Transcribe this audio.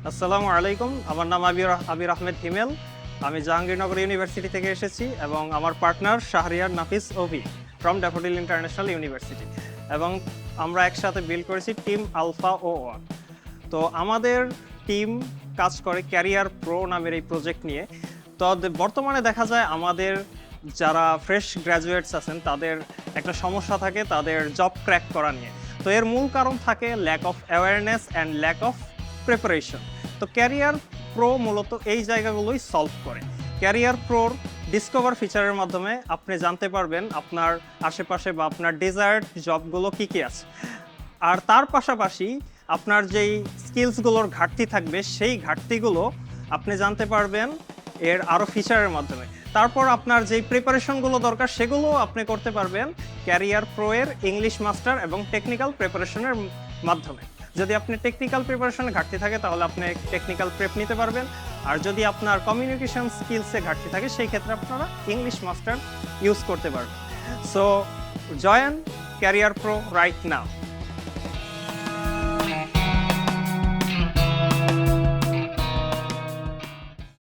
আসসালামু আলাইকুম। আমার নাম আবির আহমেদ হিমেল। আমি জাহাঙ্গীরনগর ইউনিভার্সিটি থেকে এসেছি এবং আমার পার্টনার শাহরিয়ার নাফিস ওভি ফ্রম ড্যাফোডিল ইন্টারন্যাশনাল ইউনিভার্সিটি, এবং আমরা একসাথে বিল্ড করেছি টিম আলফা ও ওয়ান। তো আমাদের টিম কাজ করে ক্যারিয়ার প্রো নামের এই প্রজেক্ট নিয়ে। তো বর্তমানে দেখা যায় আমাদের যারা ফ্রেশ গ্র্যাজুয়েটস আছেন তাদের একটা সমস্যা থাকে তাদের জব ক্র্যাক করা নিয়ে। তো এর মূল কারণ থাকে lack of awareness and lack of preparation. তো ক্যারিয়ার প্রো মূলত এই জায়গাগুলোই সলভ করে। ক্যারিয়ার প্রোর ডিসকভার ফিচারের মাধ্যমে আপনি জানতে পারবেন আপনার আশেপাশে বা আপনার ডিজায়ার্ড জবগুলো কী কী আছে, আর তার পাশাপাশি আপনার যেই স্কিলসগুলোর ঘাটতি থাকবে সেই ঘাটতিগুলো আপনি জানতে পারবেন এর আরও ফিচারের মাধ্যমে। তারপর আপনার যেই প্রিপারেশনগুলো দরকার সেগুলো আপনি করতে পারবেন ক্যারিয়ার প্রো এর ইংলিশ মাস্টার এবং টেকনিক্যাল প্রিপারেশনের মাধ্যমে। যদি আপনি টেকনিক্যাল প্রিপারেশনে ঘাটতি থাকে তাহলে আপনি টেকনিক্যাল প্রেপ নিতে পারবেন, আর যদি আপনার কমিউনিকেশন স্কিলসে ঘাটতি থাকে সেই ক্ষেত্রে আপনারা ইংলিশ মাস্টার ইউজ করতে পারবেন। So join career pro right now.